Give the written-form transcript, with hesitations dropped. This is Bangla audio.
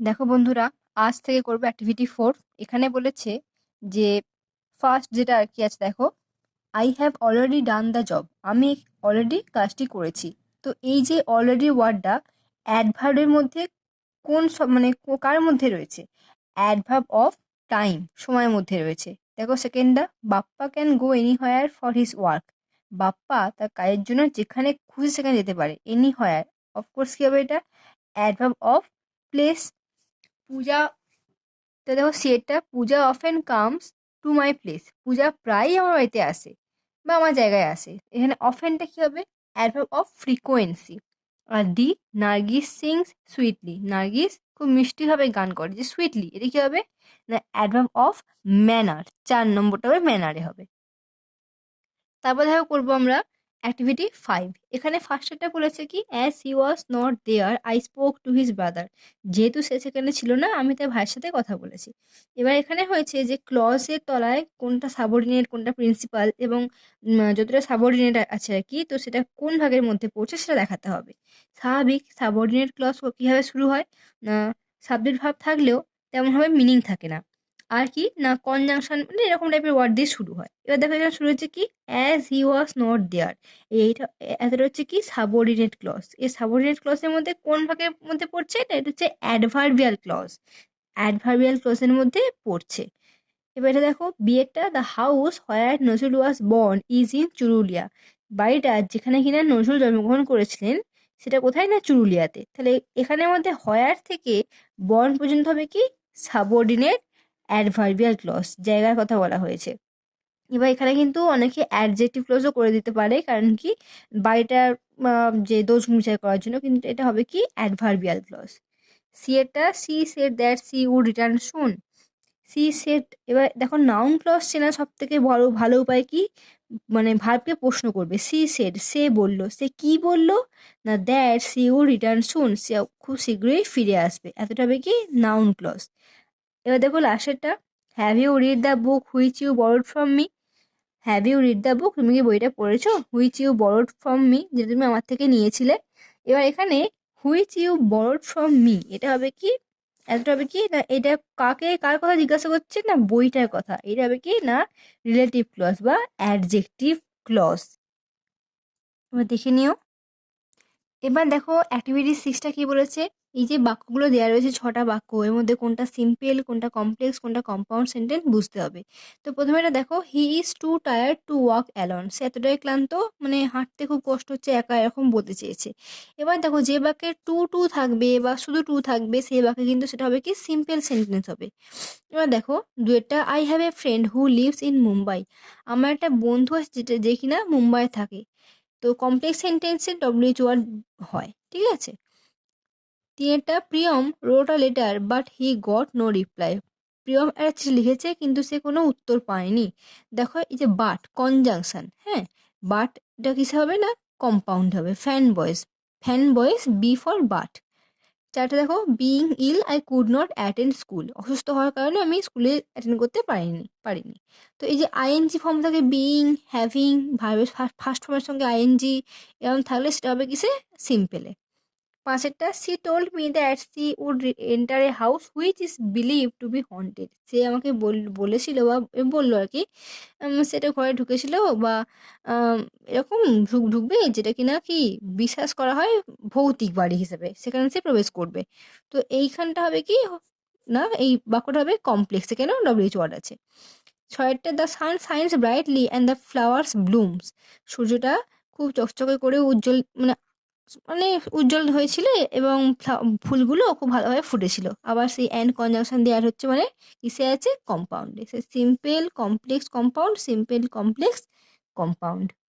দেখো বন্ধুরা, আজ থেকে করবো অ্যাক্টিভিটি 4। এখানে বলেছে যে ফার্স্ট যেটা আর কি আছে, দেখো, I have already done the job. আমি অলরেডি কাজটি করেছি। তো এই যে অলরেডি ওয়ার্ডটা অ্যাডভার্বের মধ্যে কোন কার মধ্যে রয়েছে? অ্যাডভার্ব অফ টাইম, সময়ের মধ্যে রয়েছে। দেখো সেকেন্ডটা, Bappa can go anywhere for his work. Bappa তার কাজের জন্য যেখানে খুশি সেখানে যেতে পারে। এনিহোয়ার, অফকোর্স কি হবে এটা? Adverb of place. পূজা, তো দেখো সেটা, Puja often comes to my place. Puja প্রায়ই আমার বাড়িতে আসে বা আমার জায়গায় আসে। এখানে অফেনটা কি হবে? Adverb of frequency. আর D, Nargis sings sweetly. Nargis খুব মিষ্টিভাবে গান করে, যে সুইটলি, এটা কি হবে? না, অ্যাডভার্ব অফ ম্যানার। 4 নম্বরটা হবে ম্যানারে হবে। তারপর দেখো করবো আমরা অ্যাক্টিভিটি 5। এখানে ফার্স্টেরটা বলেছে কি, as he was not there I spoke to his brother. যেহেতু সে সেখানে ছিল না, আমি তার ভাইয়ের সাথে কথা বলেছি। এবার এখানে হয়েছে যে ক্লজের তলায় কোনটা সাবঅর্ডিনেট কোনটা প্রিন্সিপাল, এবং যতটা সাবঅর্ডিনেট আছে আর কি, তো সেটা কোন ভাগের মধ্যে পড়ছে সেটা দেখাতে হবে। স্বাভাবিক সাবঅর্ডিনেট ক্লজ কীভাবে শুরু হয়? না, সাবজেক্ট ভার্ব থাকলেও তেমনভাবে মিনিং থাকে না। আর কি না, কনজাংশন মানে এরকম টাইপের ওয়ার্ড দিয়ে শুরু হয়। এবার দেখো এখানে শুরু হচ্ছে কি, অ্যাজ হি ওয়াজ নট দেয়ার। এইটা, এতটা হচ্ছে কি সাবঅর্ডিনেট ক্লজ। এই সাবঅর্ডিনেট ক্লজের মধ্যে কোন ভাগের মধ্যে পড়ছে? এটা হচ্ছে অ্যাডভার্বিয়াল ক্লজ। অ্যাডভার্বিয়াল ক্লজের মধ্যে পড়ছে। এবার এটা দেখো, বিয়েটা, the house where Nazrul was born is in Churulia. বাড়িটা যেখানে কিনা নজরুল জন্মগ্রহণ করেছিলেন, সেটা কোথায়? না, চুরুলিয়াতে। তাহলে এখানের মধ্যে হোয়ার থেকে বর্ন পর্যন্ত হবে কি সাবঅর্ডিনেট অ্যাডভার্বিয়াল ক্লজ, জায়গার কথা বলা হয়েছে। এবার এখানে কিন্তু অনেকে অ্যাডজেক্টিভ ক্লোজও করে দিতে পারে, কারণ কি বাড়িটার যে দোষ বিচার করার জন্য, কিন্তু এটা হবে কি অ্যাডভার্বিয়াল ক্লজ। সি এরটা, she said that she would return soon. She said, এবার দেখো নাউন ক্লজ চেনা সব থেকে বড় ভালো উপায় কি, মানে ভার্বকে প্রশ্ন করবে। সি সেড, সে বলল, সে কি বলল? না, দ্যাট সি উড রিটার্ন সুন, সে খুব শীঘ্রই ফিরে আসবে। এতটা হবে কি নাউন ক্লজ। এবার দেখো লাস্টেরটা, have you read the book which you borrowed from me. Have you read the book, তুমি কি বইটা পড়েছো? Which you borrowed from me, যেটা তুমি আমার থেকে নিয়েছিলে। এবার এখানে which you borrowed from me, এটা হবে কি, এতটা হবে কি না, এটা কাকে, কার কথা জিজ্ঞাসা করছে? না, বইটার কথা। এটা হবে কি না, রিলেটিভ ক্লজ বা অ্যাডজেক্টিভ ক্লজ। এবার দেখে নিও। এবার দেখো অ্যাক্টিভিটি 6টা কি বলেছে। এই যে বাক্যগুলো দেওয়া রয়েছে 6টা বাক্য, এর মধ্যে কোনটা সিম্পল, কোনটা কমপ্লেক্স, কোনটা কম্পাউন্ড সেন্টেন্স বুঝতে হবে। তো প্রথমে এটা দেখো, he is too tired to walk alone. সে এতটাই ক্লান্ত, মানে হাঁটতে খুব কষ্ট হচ্ছে একা, এরকম বলতে চেয়েছে। এবার দেখো যে বাক্যে টু টু থাকবে বা শুধু টু থাকবে, সেই বাক্যে কিন্তু সেটা হবে কি সিম্পল সেন্টেন্স হবে। এবার দেখো দুয়েরটা, I have a friend who lives in Mumbai. আমার একটা বন্ধু আছে যেটা, যে কিনা মুম্বাই থাকে। তো কমপ্লেক্স সেন্টেন্সে ডব্লিউএইচ ওয়ার্ড হয়, ঠিক আছে। তিনেরটা, Priyam wrote a letter but he got no reply. Priyam একটা চিঠি লিখেছে কিন্তু সে কোনো উত্তর পায়নি। দেখো এই যে বাট কনজাংশন, হ্যাঁ, বাট এটা কিসে হবে? না, কম্পাউন্ড হবে। ফ্যান বয়েস, বি ফর বাট। চারটা দেখো, being ill I could not attend school. অসুস্থ হওয়ার কারণে আমি স্কুলে অ্যাটেন্ড করতে পারিনি। তো এই যে আইএনজি ফর্ম থাকে, বিইং, হ্যাভিং, ভার্বের ফার্স্ট ফর্মের সঙ্গে আইএনজি এরকম থাকলে সেটা হবে কিসে? সিম্পলে। পাঁচেরটা, she told me that she would enter a house which is believe to be haunted. সে আমাকে বলেছিল বা বললো আর কি, সেটা ঘরে ঢুকেছিল বা এরকম ঢুকবে যেটা কিনা কি বিশ্বাস করা হয় ভৌতিক বাড়ি হিসেবে, সেখানে সে প্রবেশ করবে। তো এইখানটা হবে কি, না, এই বাক্যটা হবে কমপ্লেক্স, সেখানেও ডব্লিউএইচ ওয়ার্ড আছে। ছয়েরটা, the sun shines brightly and the flowers blooms. সূর্যটা খুব চকচকে করে উজ্জ্বল, মানে মানে উজ্জ্বল হয়েছিল, এবং ফুলগুলো খুব ভালোভাবে ফুটেছিল। আবার সেই অ্যান্ড কনজাংশন দেওয়ার হচ্ছে, মানে কিসে আছে? কম্পাউন্ডে। সে simple complex compound, simple complex compound.